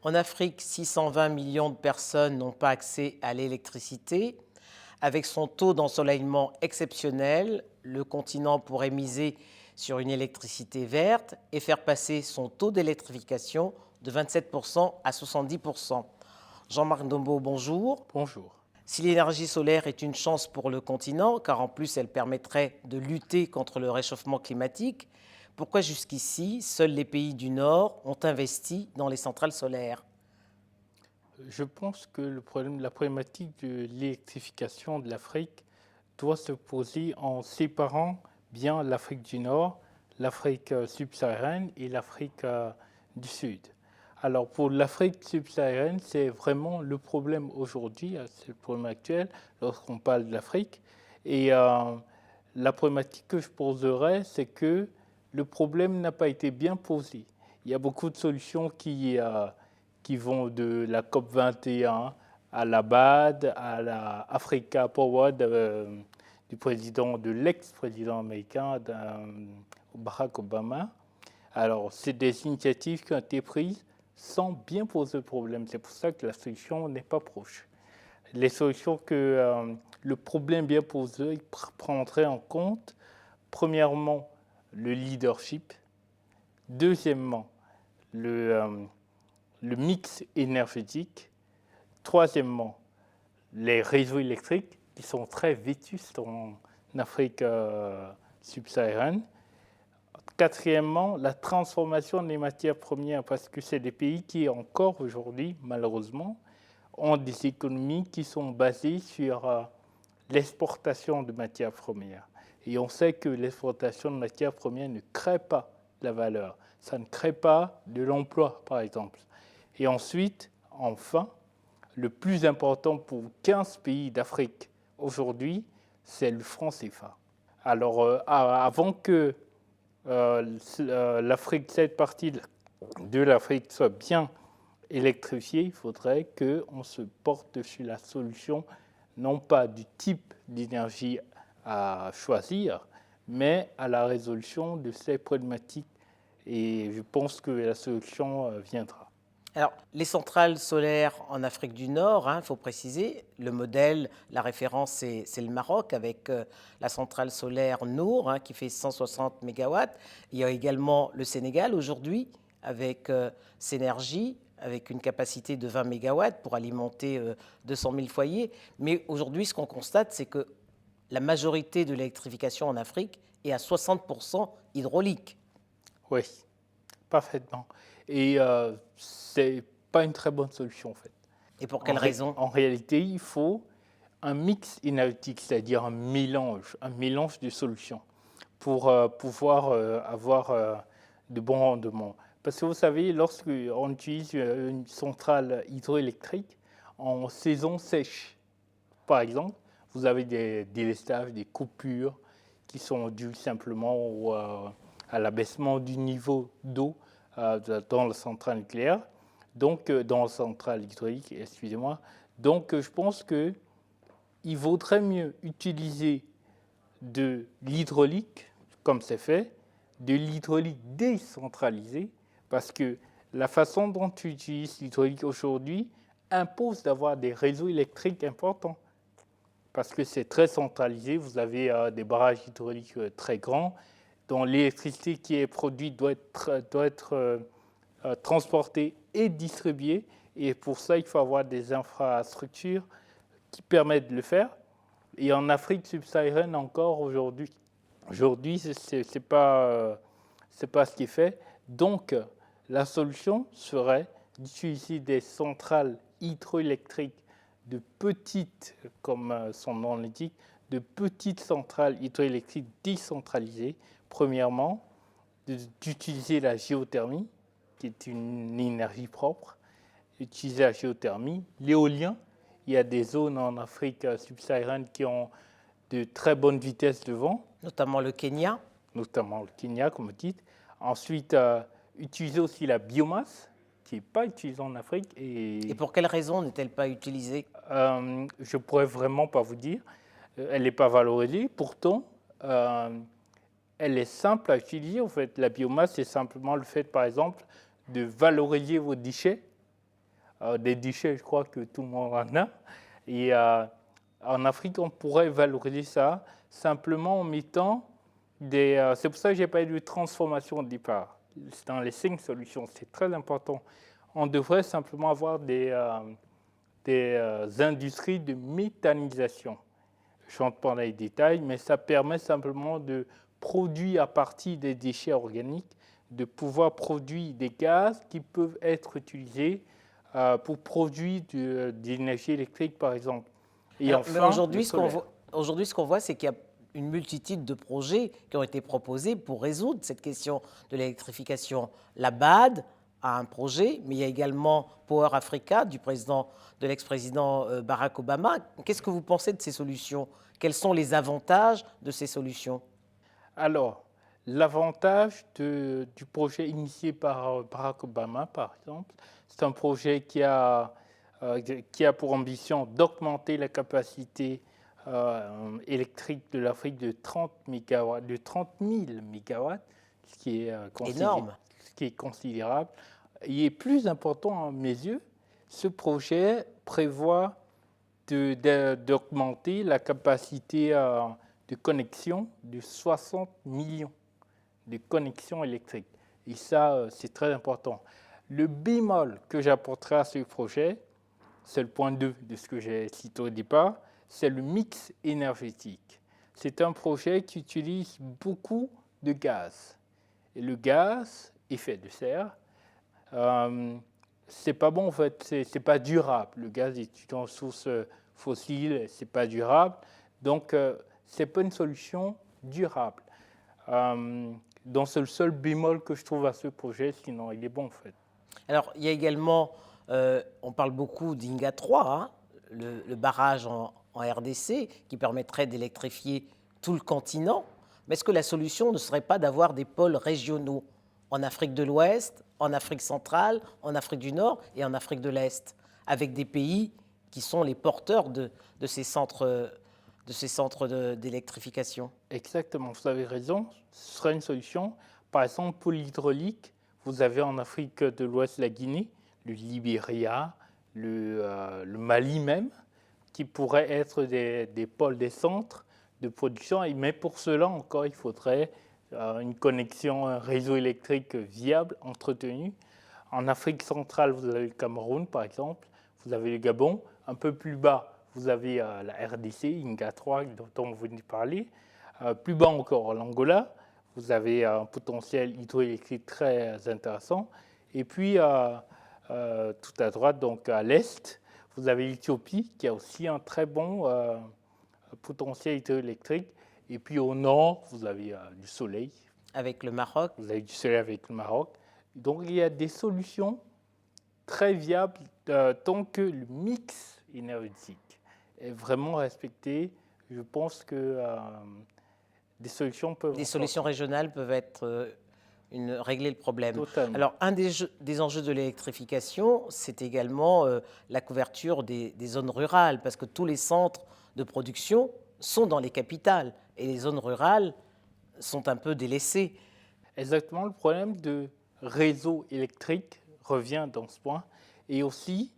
En Afrique, 620 millions de personnes n'ont pas accès à l'électricité. Avec son taux d'ensoleillement exceptionnel, le continent pourrait miser sur une électricité verte et faire passer son taux d'électrification de 27% à 70%. Jean-Marc Dombeau, bonjour. Bonjour. Si l'énergie solaire est une chance pour le continent, car en plus elle permettrait de lutter contre le réchauffement climatique, pourquoi jusqu'ici, seuls les pays du Nord ont investi dans les centrales solaires? Je pense que la problématique de l'électrification de l'Afrique doit se poser en séparant bien l'Afrique du Nord, l'Afrique subsaharienne et l'Afrique du Sud. Alors pour l'Afrique subsaharienne, c'est vraiment le problème aujourd'hui, c'est le problème actuel lorsqu'on parle de l'Afrique. Et la problématique que je poserais, c'est que le problème n'a pas été bien posé. Il y a beaucoup de solutions qui vont de la COP 21 à la BAD, à la Africa Forward de l'ex-président américain Barack Obama. Alors, c'est des initiatives qui ont été prises sans bien poser le problème. C'est pour ça que la solution n'est pas proche. Les solutions le problème bien posé prendrait en compte, premièrement, le leadership, deuxièmement, le mix énergétique, troisièmement, les réseaux électriques qui sont très vétustes en Afrique subsaharienne, quatrièmement, la transformation des matières premières, parce que c'est des pays qui, encore aujourd'hui, malheureusement, ont des économies qui sont basées sur l'exportation de matières premières. Et on sait que l'exportation de matières premières ne crée pas de la valeur. Ça ne crée pas de l'emploi, par exemple. Et ensuite, enfin, le plus important pour 15 pays d'Afrique aujourd'hui, c'est le franc CFA. Alors, avant que cette partie de l'Afrique soit bien électrifiée, il faudrait qu'on se porte sur la solution, non pas du type d'énergie à choisir, mais à la résolution de ces problématiques. Et je pense que la solution viendra. Alors, les centrales solaires en Afrique du Nord, il faut préciser, le modèle, la référence, c'est le Maroc avec la centrale solaire Nour qui fait 160 mégawatts. Il y a également le Sénégal aujourd'hui avec Sénergie, avec une capacité de 20 mégawatts pour alimenter 200 000 foyers. Mais aujourd'hui, ce qu'on constate, c'est que la majorité de l'électrification en Afrique est à 60% hydraulique. Oui, parfaitement. Et c'est pas une très bonne solution en fait. Et pour quelle raison? En réalité, il faut un mix énergétique, c'est-à-dire un mélange de solutions pour pouvoir avoir de bons rendements. Parce que vous savez, lorsqu'on utilise une centrale hydroélectrique en saison sèche, par exemple, vous avez des délestages, des coupures qui sont dues simplement à l'abaissement du niveau d'eau dans la centrale nucléaire, donc dans la centrale hydraulique, excusez-moi. Donc je pense qu'il vaudrait mieux utiliser de l'hydraulique, comme c'est fait, de l'hydraulique décentralisée, parce que la façon dont tu utilises l'hydraulique aujourd'hui impose d'avoir des réseaux électriques importants. Parce que c'est très centralisé, vous avez des barrages hydrauliques très grands, dont l'électricité qui est produite doit être transportée et distribuée. Et pour ça, il faut avoir des infrastructures qui permettent de le faire. Et en Afrique subsaharienne encore aujourd'hui, c'est pas ce qui est fait. Donc, la solution serait d'utiliser des centrales hydroélectriques de petites, comme son nom l'indique, de petites centrales hydroélectriques décentralisées. Premièrement, d'utiliser la géothermie, qui est une énergie propre, utiliser la géothermie, l'éolien. Il y a des zones en Afrique subsaharienne qui ont de très bonnes vitesses de vent. Notamment le Kenya. Notamment le Kenya, comme vous dites. Ensuite, utiliser aussi la biomasse, qui n'est pas utilisée en Afrique. Et pour quelle raison n'est-elle pas utilisée? Je ne pourrais vraiment pas vous dire. Elle n'est pas valorisée. Pourtant, elle est simple à utiliser. En fait, la biomasse, c'est simplement le fait, par exemple, de valoriser vos déchets Des déchets, je crois que tout le monde en a. Et en Afrique, on pourrait valoriser ça simplement en mettant des... c'est pour ça que je n'ai pas eu de transformation au départ. Dans les 5 solutions, c'est très important. On devrait simplement avoir des industries de méthanisation. Je rentre pas dans les détails, mais ça permet simplement de produire à partir des déchets organiques, de pouvoir produire des gaz qui peuvent être utilisés pour produire de l'énergie électrique, par exemple. Et Alors, mais enfin, aujourd'hui, aujourd'hui, ce qu'on voit, c'est qu'il y a une multitude de projets qui ont été proposés pour résoudre cette question de l'électrification. La BAD a un projet, mais il y a également Power Africa de l'ex-président Barack Obama. Qu'est-ce que vous pensez de ces solutions? Quels sont les avantages de ces solutions? alors, l'avantage du projet initié par Barack Obama, par exemple, c'est un projet qui a pour ambition d'augmenter la capacité électrique de l'Afrique de 30 mégawatts, de 30 000 mégawatts, ce qui est, Énorme. ce qui est considérable. Et plus important à mes yeux, ce projet prévoit d'augmenter la capacité de connexion de 60 millions de connexions électriques. Et ça, c'est très important. Le bémol que j'apporterai à ce projet, c'est le point 2 de ce que j'ai cité au départ, c'est le mix énergétique. C'est un projet qui utilise beaucoup de gaz. Et le gaz, effet de serre, c'est pas bon en fait, c'est pas durable. Le gaz est une source fossile, c'est pas durable. Donc, c'est pas une solution durable. Donc, c'est le seul bémol que je trouve à ce projet, sinon il est bon en fait. Alors, il y a également, on parle beaucoup d'Inga 3, hein, le barrage en RDC, qui permettrait d'électrifier tout le continent. Mais est-ce que la solution ne serait pas d'avoir des pôles régionaux en Afrique de l'Ouest, en Afrique centrale, en Afrique du Nord et en Afrique de l'Est, avec des pays qui sont les porteurs de ces centres d'électrification? Exactement, vous avez raison, ce serait une solution. Par exemple, pour l'hydraulique, vous avez en Afrique de l'Ouest la Guinée, le Libéria, le Mali même, qui pourraient être des pôles, des centres de production. Mais pour cela, encore, il faudrait une connexion, un réseau électrique viable, entretenu. En Afrique centrale, vous avez le Cameroun, par exemple, vous avez le Gabon. Un peu plus bas, vous avez la RDC, INGA 3, dont vous venez de parler. Plus bas encore, l'Angola, vous avez un potentiel hydroélectrique très intéressant. Et puis, tout à droite, donc à l'est, vous avez l'Éthiopie, qui a aussi un très bon potentiel hydroélectrique. Et puis au nord, vous avez du soleil. Avec le Maroc? Vous avez du soleil avec le Maroc. Donc il y a des solutions très viables tant que le mix énergétique est vraiment respecté. Je pense que des solutions peuvent... Des solutions régionales peuvent être régler le problème. Totalement. Alors, un des enjeux de l'électrification, c'est également la couverture des zones rurales, parce que tous les centres de production sont dans les capitales, et les zones rurales sont un peu délaissées. Exactement, le problème de réseau électrique revient dans ce point, et aussi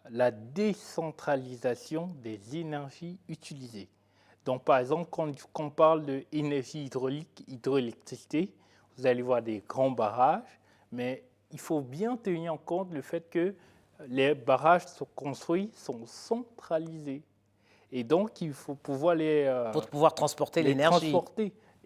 la décentralisation des énergies utilisées. Donc, par exemple, quand on parle d'énergie hydraulique, hydroélectricité, vous allez voir des grands barrages, mais il faut bien tenir en compte le fait que les barrages sont construits, sont centralisés. Et donc, il faut pouvoir pour pouvoir transporter l'énergie.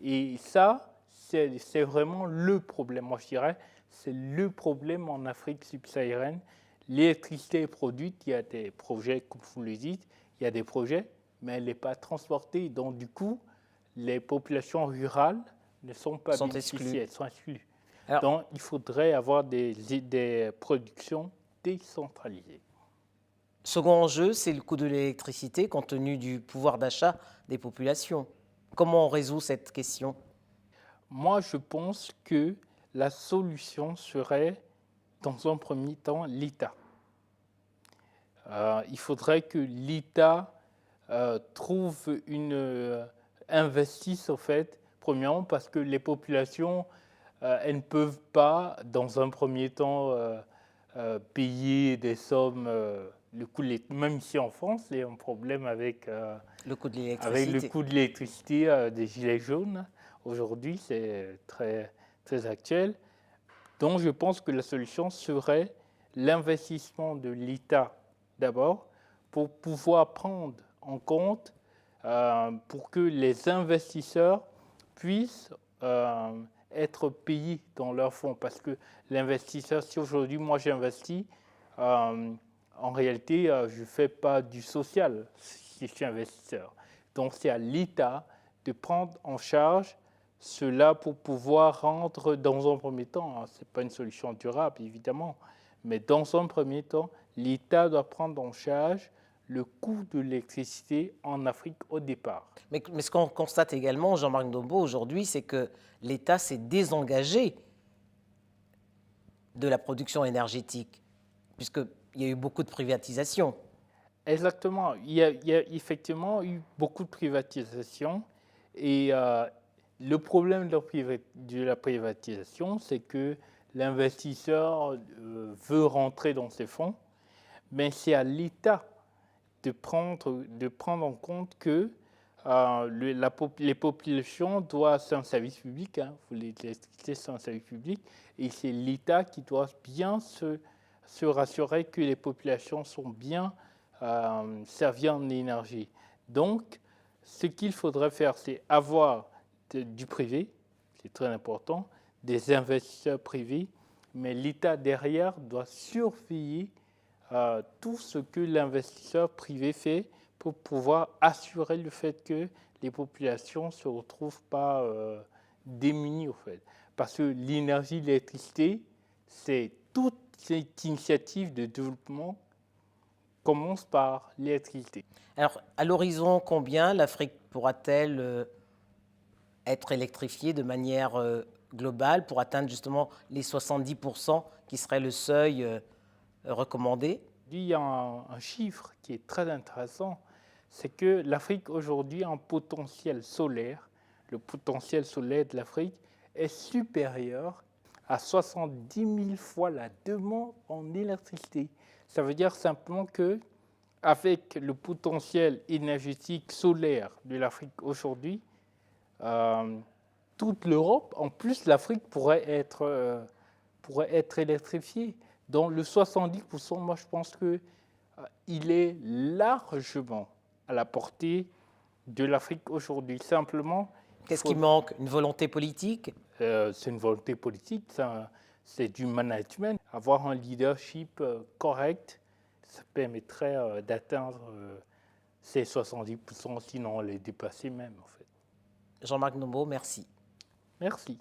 Et ça, c'est vraiment le problème. Moi, je dirais, c'est le problème en Afrique subsaharienne. L'électricité est produite, il y a des projets, comme vous le dites, il y a des projets, mais elle n'est pas transportée. Donc, du coup, les populations rurales ne sont pas bénéficiées, elles sont exclues. Alors, donc, il faudrait avoir des productions décentralisées. Second enjeu, c'est le coût de l'électricité compte tenu du pouvoir d'achat des populations. Comment on résout cette question? Moi, je pense que la solution serait, dans un premier temps, l'État. Il faudrait que l'État investisse, en fait, premièrement, parce que les populations, elles ne peuvent pas, dans un premier temps, payer des sommes, le coût même ici en France, il y a un problème avec, Le coût de avec le l'électricité. coût de l'électricité des gilets jaunes. Aujourd'hui, c'est très, très actuel. Donc, je pense que la solution serait l'investissement de l'État d'abord pour pouvoir prendre en compte, pour que les investisseurs puissent être payés dans leurs fonds. Parce que l'investisseur, si aujourd'hui moi j'investis, en réalité, je ne fais pas du social si je suis investisseur. Donc, c'est à l'État de prendre en charge cela pour pouvoir rendre, dans un premier temps, ce n'est pas une solution durable évidemment, mais dans un premier temps, l'État doit prendre en charge le coût de l'électricité en Afrique au départ. Mais ce qu'on constate également, Jean-Marc Nombo, aujourd'hui, c'est que l'État s'est désengagé de la production énergétique, puisqu'il y a eu beaucoup de privatisation. Exactement, il y a effectivement eu beaucoup de privatisation et le problème de la privatisation, c'est que l'investisseur veut rentrer dans ses fonds, mais c'est à l'État de prendre en compte que les populations doivent, c'est un service public, hein, vous l'électricité c'est un service public, et c'est l'État qui doit bien se rassurer que les populations sont bien servies en énergie. Donc, ce qu'il faudrait faire, c'est avoir du privé, c'est très important, des investisseurs privés, mais l'État derrière doit surveiller tout ce que l'investisseur privé fait pour pouvoir assurer le fait que les populations ne se retrouvent pas démunies, au fait. Parce que l'énergie, l'électricité, c'est toute cette initiative de développement commence par l'électricité. Alors, à l'horizon, combien l'Afrique pourra-t-elle être électrifiée de manière globale pour atteindre justement les 70% qui serait le seuil recommandé? Il y a un chiffre qui est très intéressant, c'est que l'Afrique aujourd'hui a un potentiel solaire. Le potentiel solaire de l'Afrique est supérieur à 70 000 fois la demande en électricité. Ça veut dire simplement que avec le potentiel énergétique solaire de l'Afrique aujourd'hui, toute l'Europe, en plus l'Afrique pourrait être électrifiée. Donc le 70%, moi je pense qu'il est largement à la portée de l'Afrique aujourd'hui. Simplement, Qu'est-ce qui manque? Une volonté politique? c'est une volonté politique, c'est du management. Avoir un leadership correct, ça permettrait d'atteindre ces 70%, sinon les dépasser même en fait. Jean-Marc Nombo, merci. Merci.